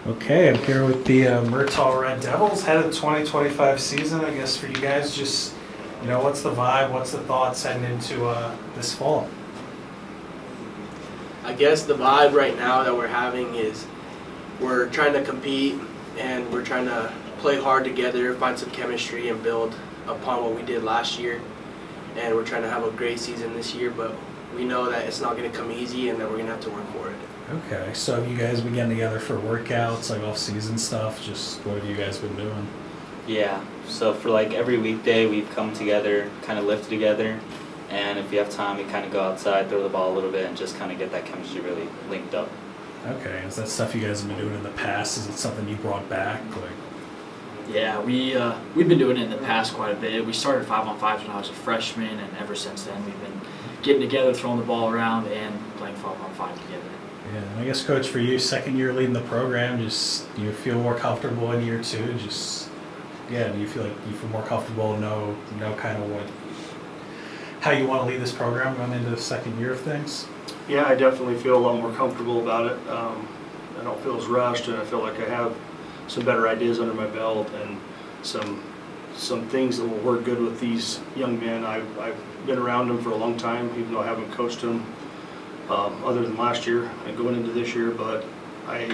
Okay, I'm here with the Murtaugh Red Devils, head of the 2025 season. I guess for you guys, just, what's the vibe, what's the thoughts heading into this fall? I guess the vibe right now that we're having is we're trying to compete and we're trying to play hard together, find some chemistry, and build upon what we did last year. And we're trying to have a great season this year, but we know that it's not going to come easy and that we're going to have to work for it. Okay, so have you guys been getting together for workouts, like off-season stuff? Just what have you guys been doing? Yeah, so for like every weekday we've come together, kind of lift together, and if we have time we kind of go outside, throw the ball a little bit, and just kind of get that chemistry really linked up. Okay, is that stuff you guys have been doing in the past? Is it something you brought back? Yeah, we've been doing it in the past quite a bit. We started 5-on-5s when I was a freshman, and ever since then we've been getting together, throwing the ball around, and playing 5-on-5 together. Yeah, and I guess, Coach, for you, second year leading the program, just do you feel more comfortable in year two? Do you feel like you feel more comfortable, know kind of how you want to lead this program going into the second year of things? Yeah, I definitely feel a lot more comfortable about it. I don't feel as rushed, and I feel like I have some better ideas under my belt and some things that will work good with these young men. I've been around them for a long time, even though I haven't coached them other than last year and going into this year. But I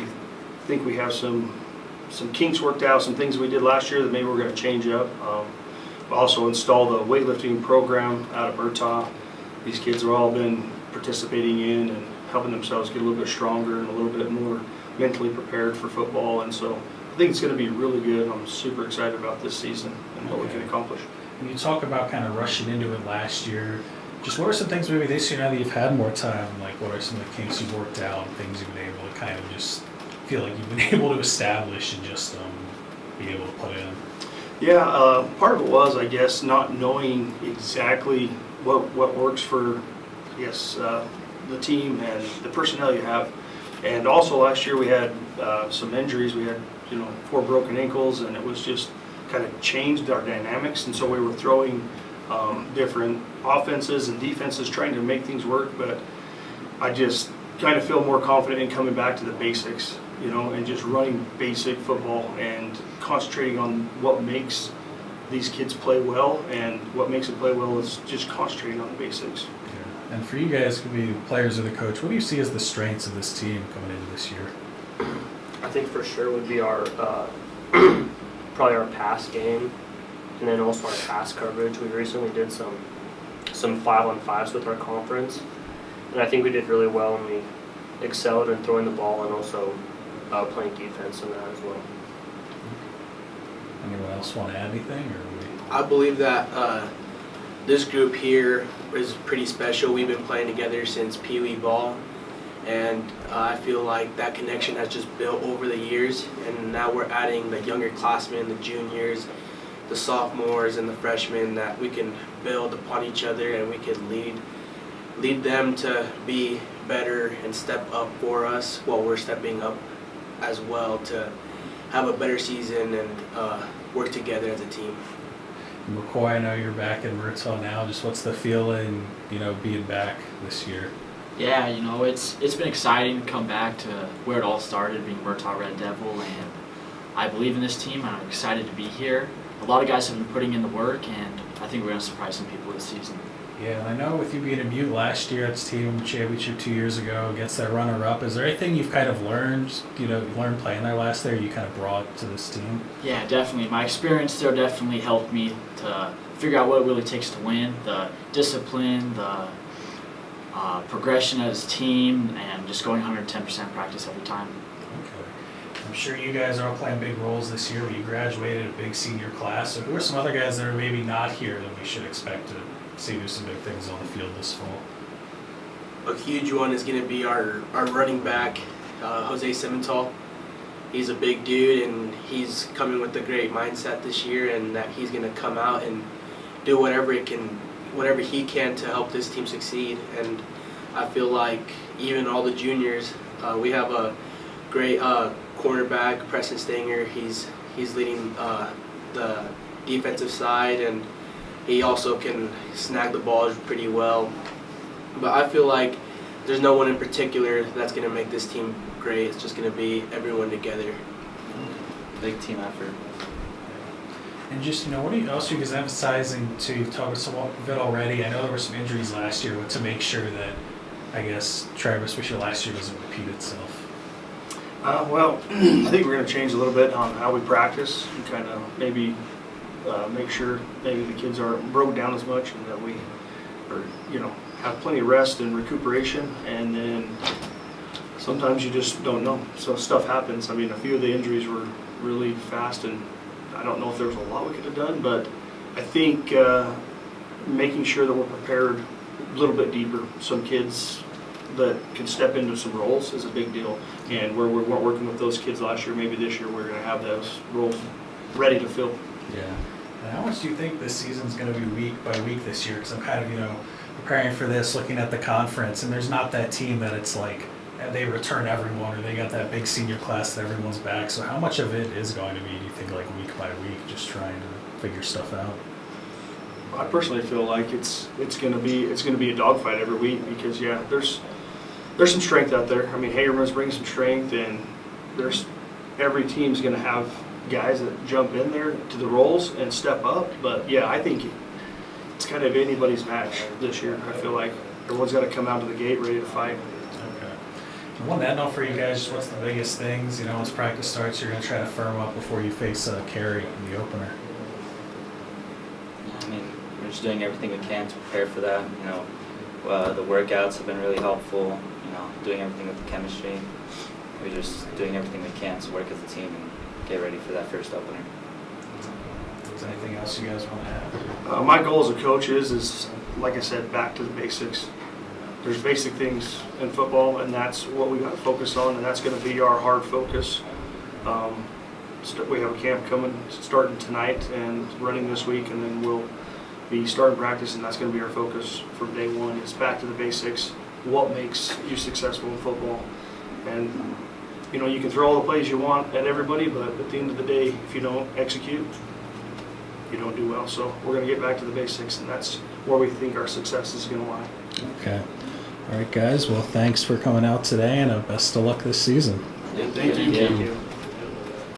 think we have some kinks worked out, some things we did last year that maybe we're going to change up. We also installed a weightlifting program out of Murtaugh. These kids have all been participating in and helping themselves get a little bit stronger and a little bit more mentally prepared for football, and so I think it's going to be really good. I'm super excited about this season and what we can accomplish. When you talk about kind of rushing into it last year, just what are some things maybe this year now that you've had more time, like what are some of the kinks you've worked out and things you've been able to kind of just feel like you've been able to establish and just be able to put in? Yeah, part of it was, I guess, not knowing exactly what works for, the team and the personnel you have. And also last year we had some injuries. We had 4 broken ankles, and it was just kind of changed our dynamics. And so we were throwing different offenses and defenses, trying to make things work. But I just kind of feel more confident in coming back to the basics, and just running basic football and concentrating on what makes these kids play well. And what makes it play well is just concentrating on the basics. Yeah. And for you guys, could be players or the coach, what do you see as the strengths of this team coming into this year? I think for sure would be our probably our pass game, and then also our pass coverage. We recently did some 5-on-5s with our conference, and I think we did really well, and we excelled in throwing the ball and also playing defense in that as well. Anyone else want to add anything? I believe that this group here is pretty special. We've been playing together since Pee Wee ball, and I feel like that connection has just built over the years, and now we're adding the younger classmen, the juniors, the sophomores, and the freshmen, that we can build upon each other and we can lead them to be better and step up for us while we're stepping up as well to have a better season and work together as a team. McCoy, I know you're back in Murtaugh now. Just what's the feeling, being back this year? Yeah, it's been exciting to come back to where it all started, being Murtaugh Red Devil, and I believe in this team, and I'm excited to be here. A lot of guys have been putting in the work, and I think we're going to surprise some people this season. Yeah, and I know with you being a Butte last year at the team championship 2 years ago against that runner-up, is there anything you've kind of learned playing there last year you kind of brought to this team? Yeah, definitely. My experience there definitely helped me to figure out what it really takes to win, the discipline, the progression as a team, and just going 110% practice every time. Okay. I'm sure you guys are all playing big roles this year. You graduated a big senior class. So who are some other guys that are maybe not here that we should expect to see do some big things on the field this fall? A huge one is going to be our running back, Jose Cimental. He's a big dude, and he's coming with a great mindset this year, and that he's going to come out and do whatever he can to help this team succeed. And I feel like even all the juniors, we have a great cornerback, Preston Stanger. He's leading the defensive side, and he also can snag the ball pretty well. But I feel like there's no one in particular that's going to make this team great. It's just going to be everyone together. Big team effort. And just, what else are you guys emphasizing to, you've talked somewhat of it already. I know there were some injuries last year, but to make sure that, I guess, Travis, wish your last year doesn't repeat itself. Well, I think we're going to change a little bit on how we practice and kind of maybe make sure maybe the kids aren't broke down as much and that we are, have plenty of rest and recuperation. And then sometimes you just don't know. So stuff happens. I mean, a few of the injuries were really fast, and I don't know if there was a lot we could have done, but I think making sure that we're prepared a little bit deeper. Some kids that can step into some roles is a big deal. And where we weren't working with those kids last year, maybe this year we're going to have those roles ready to fill. Yeah. And how much do you think this season's going to be week by week this year? Because I'm kind of, preparing for this, looking at the conference, and there's not that team that it's like they return everyone or they got that big senior class that everyone's back. So how much of it is going to be, do you think, like week by week, just trying to figure stuff out? I personally feel like it's going to be a dogfight every week because there's some strength out there. I mean, Hagerman's bringing some strength, and every team's going to have guys that jump in there to the roles and step up. But yeah, I think it's kind of anybody's match this year. I feel like everyone's got to come out of the gate ready to fight. Okay. And one end note for you guys, just what's the biggest things, once practice starts, you're going to try to firm up before you face Cary in the opener? I mean, we're just doing everything we can to prepare for that. The workouts have been really helpful. Doing everything with the chemistry. We're just doing everything we can to work as a team and get ready for that first opener. Is there anything else you guys want to add? My goal as a coach is like I said, back to the basics. There's basic things in football, and that's what we got to focus on, and that's going to be our hard focus. We have a camp starting tonight and running this week, and then we'll be starting practice, and that's going to be our focus from day one. It's back to the basics. What makes you successful in football? And you can throw all the plays you want at everybody, but at the end of the day, if you don't execute, you don't do well. So we're going to get back to the basics, and that's where we think our success is going to lie. Okay. All right, guys. Well, thanks for coming out today, and best of luck this season. Thank you.